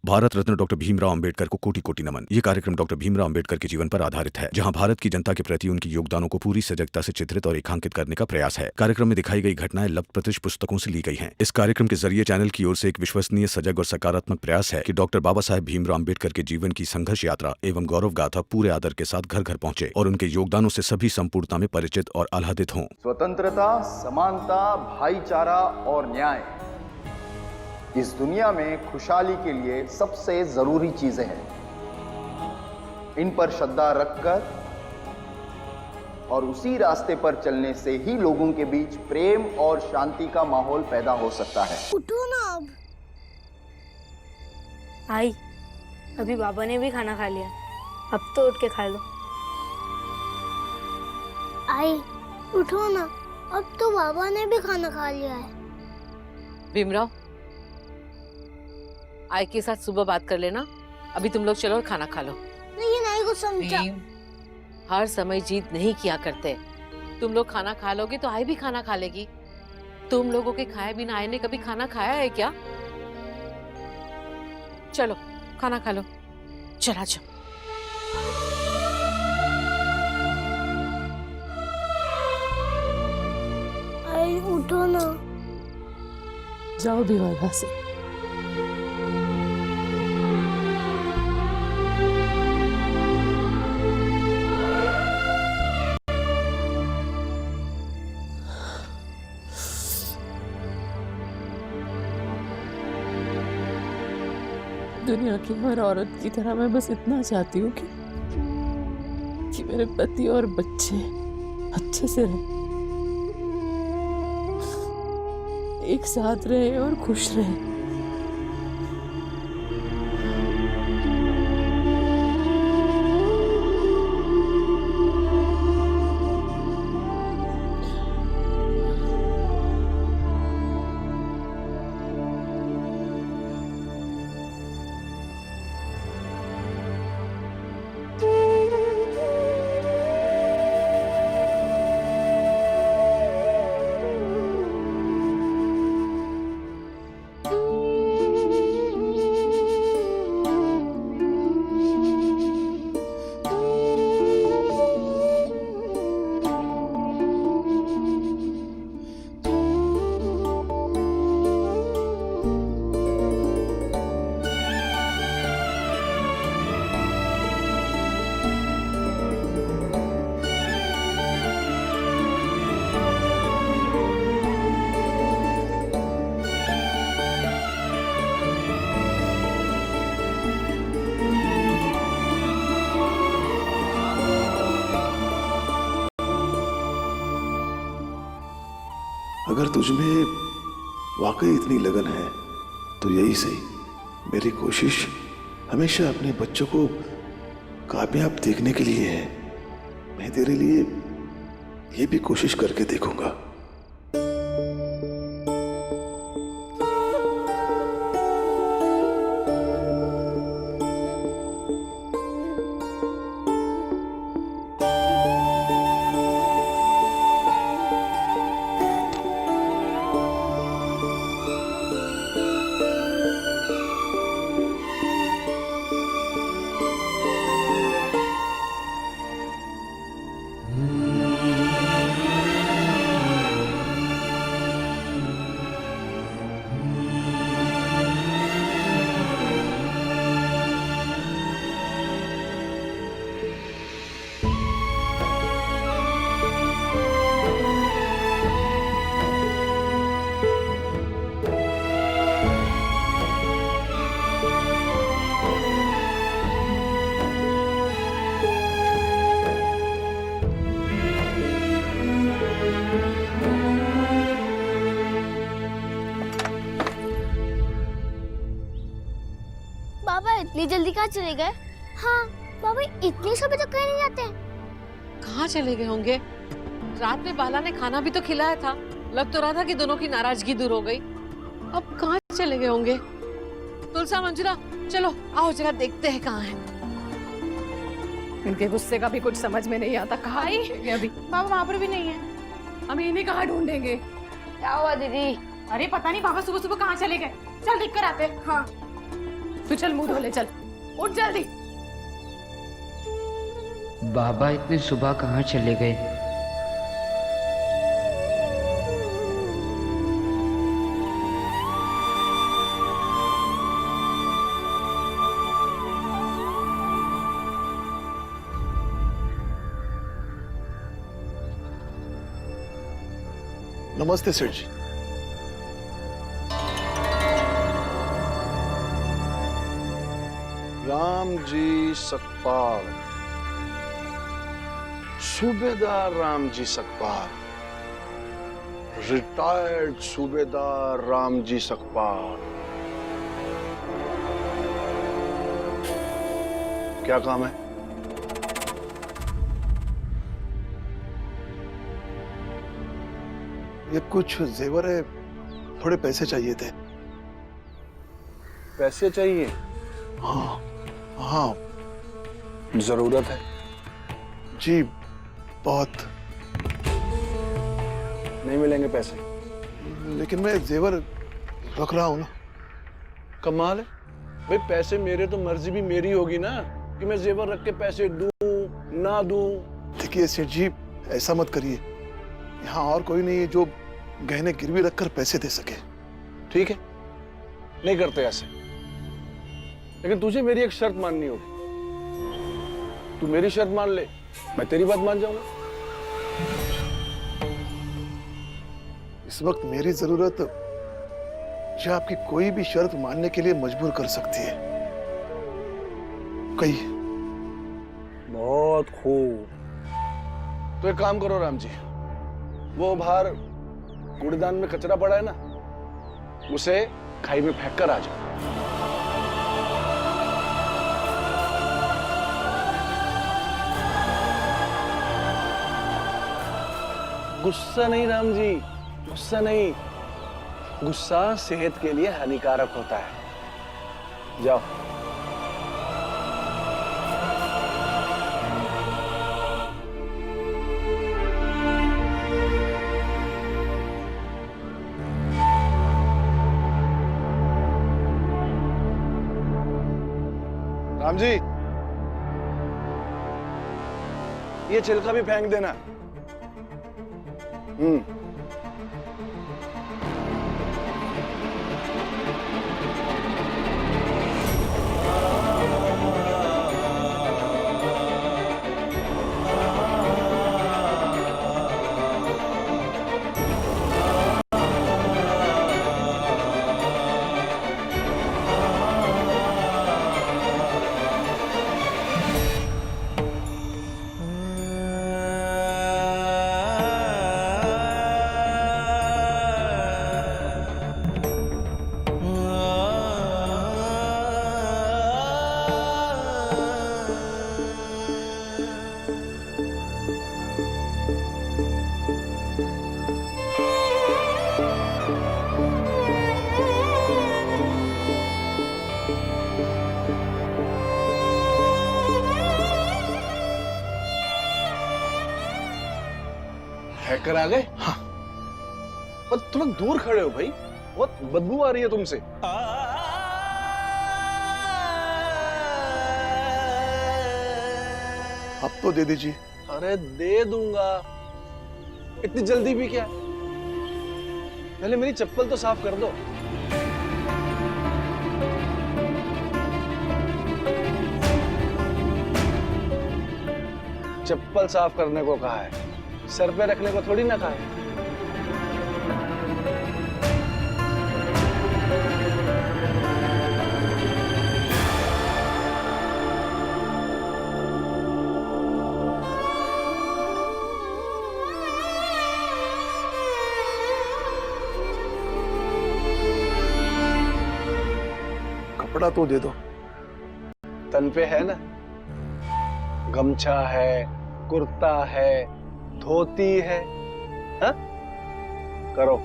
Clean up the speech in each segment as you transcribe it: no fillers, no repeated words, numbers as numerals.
Bharat Ratna doctor Bhimrao Ambedkar को कोटि कोटि नमन। ये कार्यक्रम डॉक्टर भीमराव अंबेडकर के जीवन पर आधारित है, जहां भारत की जनता के प्रति उनके योगदानों को पूरी सजगता से चित्रित और रेखांकित करने का प्रयास है। कार्यक्रम में दिखाई गई घटनाएं लब्ध प्रतिष्ठ पुस्तकों से ली गई हैं। इस कार्यक्रम के जरिए चैनल की ओर से एक विश्वसनीय, सजग और सकारात्मक प्रयास है कि डॉक्टर बाबा साहेब भीमराव अंबेडकर के जीवन की संघर्ष यात्रा एवं गौरव गाथा पूरे आदर के साथ घर घर पहुंचे और उनके योगदानों से सभी संपूर्णता में परिचित और आह्लादित हों। स्वतंत्रता, समानता, भाईचारा और न्याय इस दुनिया में खुशहाली के लिए सबसे जरूरी चीजें हैं। इन पर श्रद्धा रखकर और उसी रास्ते पर चलने से ही लोगों के बीच प्रेम और शांति का माहौल पैदा हो सकता है। उठो ना अब। आई, अभी बाबा ने भी खाना खा लिया, अब तो उठ के खा लो। आई उठो ना, अब तो बाबा ने भी खाना खा लिया है। भीमराव, आई के साथ सुबह बात कर लेना। अभी तुम लोग चलो और खाना खा लो। लेकिन आई को समझा। हर समय जीत नहीं किया करते। तुम लोग खाना खा लोगे तो आई भी खाना खा लेगी। तुम लोगों के खाए बिना आई ने कभी खाना खाया है क्या? चलो खाना खा लो, चला जाओ। आई उठो ना। जाओ भी वहाँ से। दुनिया की हर औरत की तरह मैं बस इतना चाहती हूँ कि मेरे पति और बच्चे अच्छे से रहें, एक साथ रहे और खुश रहे। अगर तुझमें वाकई इतनी लगन है तो यही सही। मेरी कोशिश हमेशा अपने बच्चों को कामयाब देखने के लिए है। मैं तेरे लिए ये भी कोशिश करके देखूंगा। इतनी जल्दी कहाँ चले गए? हाँ बाबा, इतनी सुबह तक कहीं नहीं जाते। कहाँ चले गए होंगे? रात में बाला ने खाना भी तो खिलाया था। लग तो रहा था कि दोनों की नाराजगी दूर हो गई। अब कहाँ चले गए होंगे? तुलसा, मंजुला, चलो आओ जरा देखते हैं कहाँ हैं। इनके गुस्से का भी कुछ समझ में नहीं आता। कहाँ है अभी? बाबा वहाँ पर भी नहीं है। हम इन्हें कहाँ ढूंढेंगे? क्या हुआ दीदी? अरे पता नहीं, बाबा सुबह सुबह कहाँ चले गए। चल देख कर आते। हाँ तू चल मुंह धो ले, चल उठ जल्दी। बाबा इतनी सुबह कहाँ चले गए? नमस्ते सेठ जी। राम जी सकपाल, सूबेदार राम जी सकपाल, रिटायर्ड सूबेदार राम जी सकपाल। क्या काम है? ये कुछ जेवर है, थोड़े पैसे चाहिए थे। पैसे चाहिए? हाँ हाँ जरूरत है जी, बहुत। नहीं मिलेंगे पैसे। लेकिन मैं जेवर रख रहा हूं ना। कमाल है भाई, पैसे मेरे तो मर्जी भी मेरी होगी ना कि मैं जेवर रख के पैसे दूं ना दूं। देखिए सेठ जी, ऐसा मत करिए। यहाँ और कोई नहीं है जो गहने गिरवी रखकर पैसे दे सके। ठीक है, नहीं करते ऐसे, लेकिन तुझे मेरी एक शर्त माननी होगी। तू मेरी शर्त मान ले, मैं तेरी बात मान जाऊंगा। इस वक्त मेरी जरूरत जो आपकी कोई भी शर्त मानने के लिए मजबूर कर सकती है। कहिए। बहुत खूब। तो एक काम करो राम जी, वो बाहर कूड़ेदान में कचरा पड़ा है ना, उसे खाई में फेंक कर आ जाओ। गुस्सा नहीं राम जी, गुस्सा नहीं। गुस्सा सेहत के लिए हानिकारक होता है। जाओ। राम जी, ये छिलका भी फेंक देना। हैकर आ गए? हाँ। पर थोड़ा दूर खड़े हो भाई, बहुत बदबू आ रही है तुमसे। अब तो दे दीजिए। अरे दे दूंगा, इतनी जल्दी भी क्या? पहले मेरी चप्पल तो साफ कर दो। चप्पल साफ करने को कहा है, सर पे रखने को थोड़ी ना कहा है। कपड़ा तो दे दो। तन पे है ना, गमछा है, कुर्ता है, धोती है, हा? करो।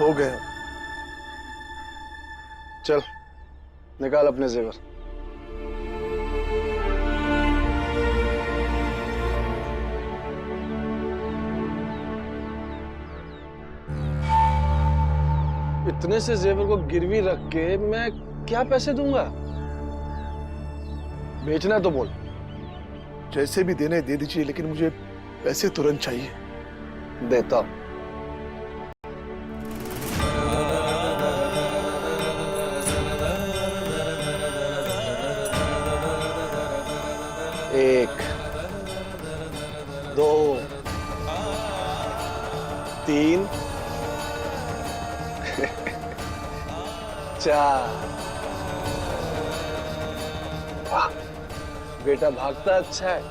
हो गया। चल निकाल अपने जेवर। इतने से जेवर को गिरवी रख के मैं क्या पैसे दूंगा? बेचना है तो बोल। जैसे भी देने दे दीजिए, लेकिन मुझे पैसे तुरंत चाहिए। देता। एक, दो, तीन, चार। वाह, बेटा भागता अच्छा है,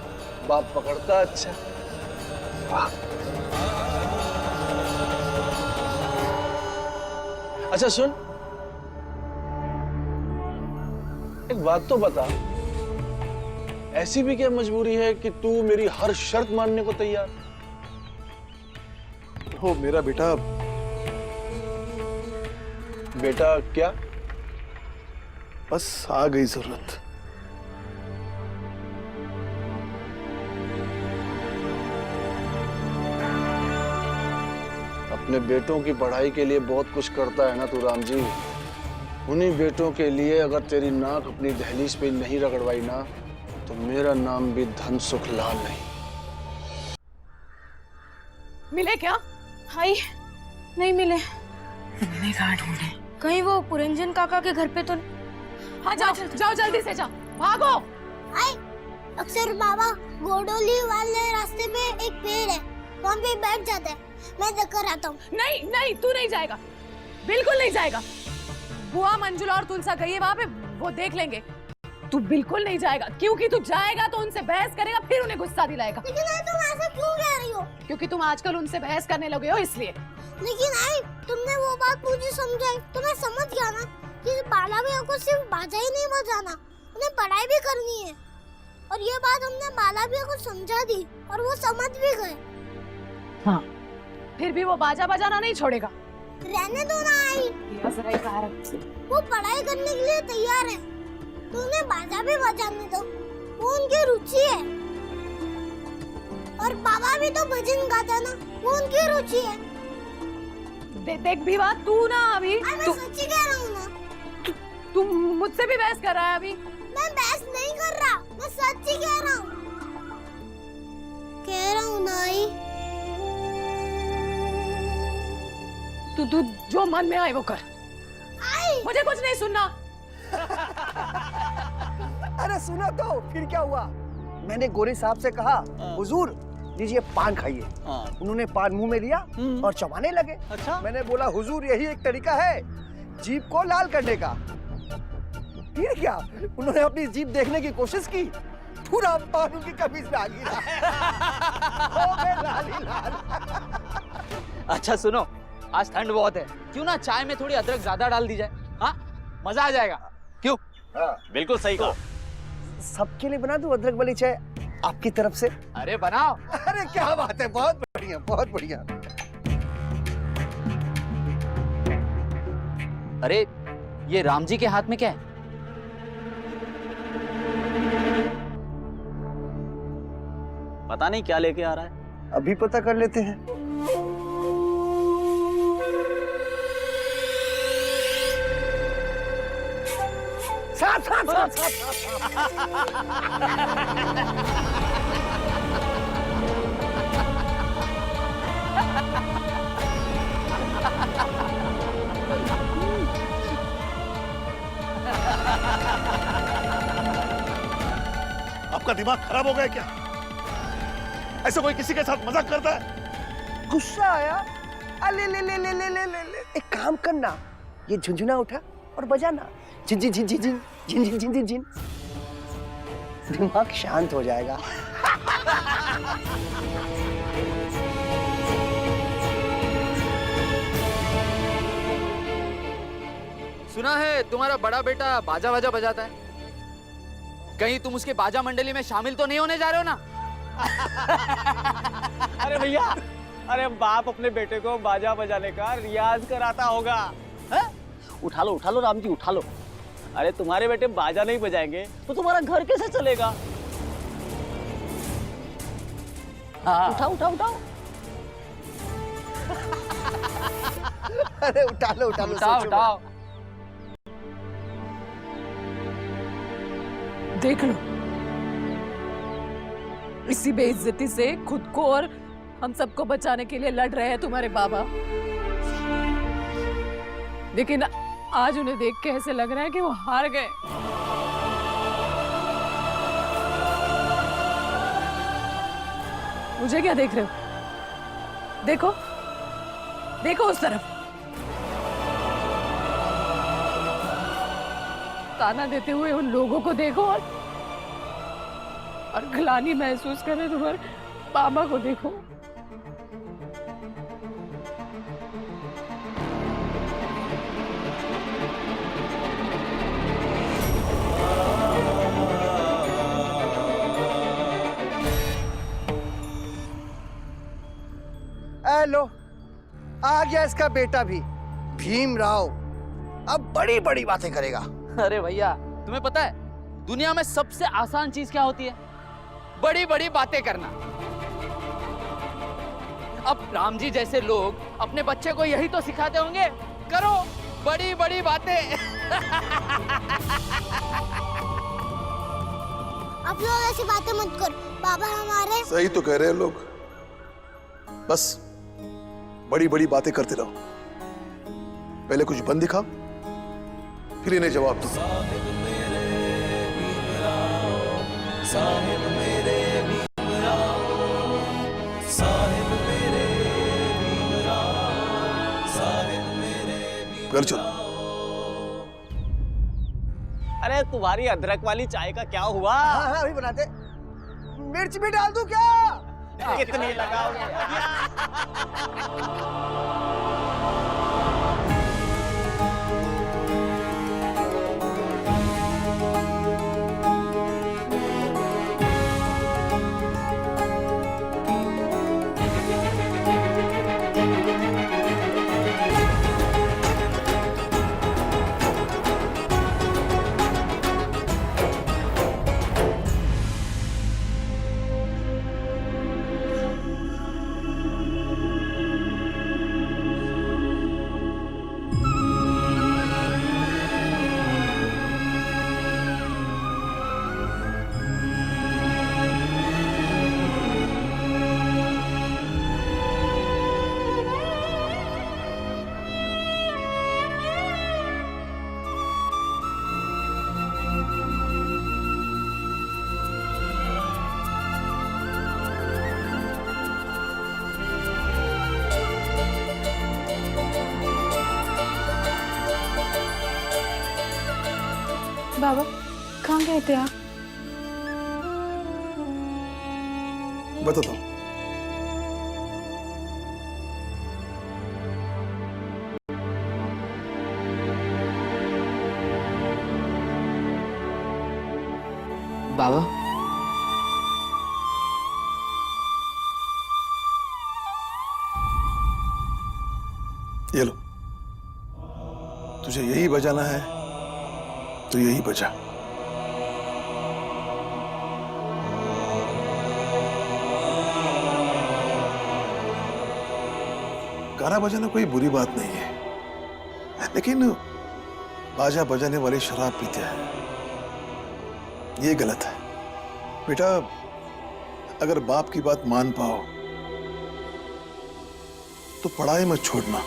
बाप पकड़ता अच्छा है। वाह। अच्छा सुन, एक बात तो बता, ऐसी भी क्या मजबूरी है कि तू मेरी हर शर्त मानने को तैयार? हो मेरा बेटा। बेटा क्या? बस आ गई जरूरत। अपने बेटों की पढ़ाई के लिए बहुत कुछ करता है ना तू राम जी। उन्हीं बेटों के लिए अगर तेरी नाक अपनी दहलीज पे नहीं रगड़वाई ना, तो मेरा नाम भी धन सुख लाल नहीं। मिले क्या? भाई नहीं मिले। हमने कहाँ ढूंढे? कहीं वो पुरंजन काका के घर पे तो हाँ जाओ जाओ जल्दी से जाओ, भागो। आई अक्सर बाबा गोडोली वाले रास्ते पे एक पेड़ है, वहाँ पे बैठ जाते हैं। मैं देखकर आता हूँ। नहीं नहीं, तू नहीं जाएगा, बिल्कुल नहीं जाएगा। बुआ मंजुला और तुलसा गई है वहाँ पे, वो देख लेंगे। तू बिल्कुल नहीं जाएगा, क्योंकि तू जाएगा तो उनसे बहस करेगा, फिर उन्हें गुस्सा दिलाएगा। लेकिन आई तुम ऐसा क्यों कह रही हो? क्योंकि तुम आजकल उनसे बहस करने लगे हो इसलिए। लेकिन आई तुमने वो बात मुझे समझाई तो मैं समझ गया ना कि बाला भैया को सिर्फ बाजा ही नहीं बजाना, उन्हें पढ़ाई भी करनी है। और ये बात हमने बाला भैया को समझा दी और वो समझ भी गए। हाँ, फिर भी वो बाजा बजाना नहीं छोड़ेगा। रहने दो ना आई, वो पढ़ाई करने के लिए तैयार है, तो उन्हें बाजा भी बजाने दो, वो उनकी रुचि है। और बाबा भी तो भजन गाता ना, वो उनकी रुचि है। देख भी बात, तू ना अभी मैं सच्ची कह रहा हूँ ना। तू मुझसे भी बहस कर रहा है अभी। मैं बहस नहीं कर रहा, मैं सच्ची कह रहा हूँ। कह रहा हूँ ना आई। तू जो मन में आए वो कर, आई मुझे कुछ नहीं सुनना। अरे सुनो तो, फिर क्या हुआ? मैंने गोरे साहब से कहा, हुजूर लीजिए पान खाइए। उन्होंने पान मुंह में लिया और चबाने लगे। अच्छा? मैंने बोला हुजूर यही एक तरीका है जीभ को लाल करने का। फिर क्या, उन्होंने अपनी जीभ देखने की कोशिश की, पूरा पान उनकी कमीज में आ गिरा। हो गए लाल ही लाल। अच्छा सुनो, आज ठंड बहुत है, क्यों ना चाय में थोड़ी अदरक ज्यादा डाल दी जाए? हाँ, मजा आ जाएगा। क्यों? बिल्कुल सही कहा। सबके लिए बना दूं अदरक वाली चाय आपकी तरफ से? अरे बनाओ। अरे क्या बात है, बहुत बढ़िया बहुत बढ़िया। अरे ये राम जी के हाथ में क्या है? पता नहीं क्या लेके आ रहा है। अभी पता कर लेते हैं। साथ साथ साथ साथ आपका दिमाग खराब हो गया क्या? ऐसे कोई किसी के साथ मजाक करता है? गुस्सा आया? अले ले ले ले ले ले ले ले। एक काम करना, ये झुंझुना उठा और बजाना, झिन झिन झिन झिन झिन झिन झिन झिन झिन झिन। दिमाग शांत हो जाएगा। सुना है तुम्हारा बड़ा बेटा बाजा वाजा बजाता है, कहीं तुम उसके बाजा मंडली में शामिल तो नहीं होने जा रहे हो ना? अरे भैया, अरे बाप अपने बेटे को बाजा बजाने का रियाज कराता होगा। है? उठा लो राम जी, उठा लो। अरे तुम्हारे बेटे बाजा नहीं बजाएंगे तो तुम्हारा घर कैसे चलेगा? हाँ। उठाओ। अरे उठा लो सोचो मत। उठाओ। देख लो, इसी बेइज्जती से खुद को और हम सबको बचाने के लिए लड़ रहे हैं तुम्हारे बाबा। लेकिन आज उन्हें देख के ऐसे लग रहा है कि वो हार गए। मुझे क्या देख रहे हो? देखो उस तरफ। ताना देते हुए उन लोगों को देखो और ग्लानि महसूस कर रहे तुम्हारे बाबा को देखो। लो, आ गया इसका बेटा भी, भीमराव। अब बड़ी बड़ी बातें करेगा। अरे भैया, तुम्हें पता है दुनिया में सबसे आसान चीज क्या होती है? बड़ी बड़ी बातें करना। अब राम जी जैसे लोग अपने बच्चे को यही तो सिखाते होंगे, करो बड़ी बड़ी बातें। आप लोग ऐसी बातें मत करो, बाबा हमारे। सही तो कह रहे हैं लोग, बस बड़ी बड़ी बातें करते रहो। पहले कुछ बन दिखाओ, फिर इन्हें जवाब दो। घर चलो। अरे तुम्हारी अदरक वाली चाय का क्या हुआ? हाँ अभी बनाते। मिर्च भी डाल दूं क्या? कितनी लगाओगे? बाबा कहाँ गए थे आप? बताता हूँ। बाबा ये लो, तुझे यही बजाना है तो यही बजा। गाना बजाना कोई बुरी बात नहीं है, लेकिन बाजा बजाने वाले शराब पीते हैं, ये गलत है। बेटा, अगर बाप की बात मान पाओ तो पढ़ाई मत छोड़ना,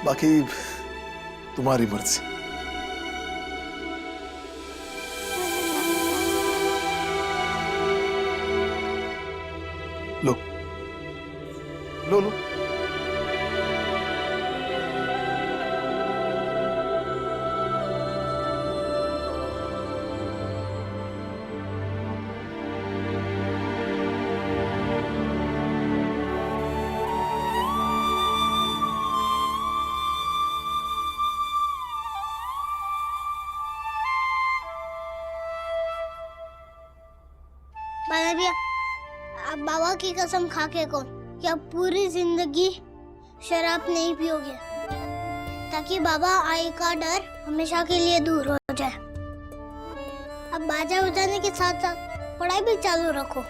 बाकी तुम्हारी मर्जी। लो लो लो। बाला भैया, आप बाबा की कसम खा के कहो कि आप पूरी जिंदगी शराब नहीं पियोगे, ताकि बाबा आई का डर हमेशा के लिए दूर हो जाए। अब बाजा बजाने के साथ साथ पढ़ाई भी चालू रखो।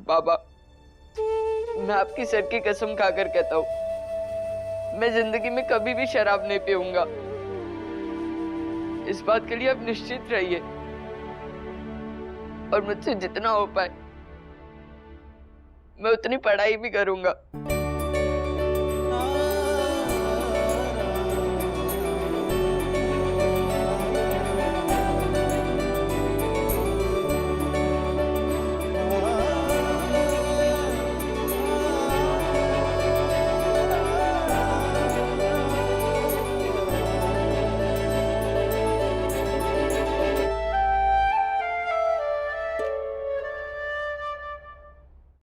बाबा, मैं आपकी सर की कसम खाकर कहता हूँ, मैं जिंदगी में कभी भी शराब नहीं पीऊंगा। इस बात के लिए आप निश्चित रहिए, और मुझसे जितना हो पाए मैं उतनी पढ़ाई भी करूंगा।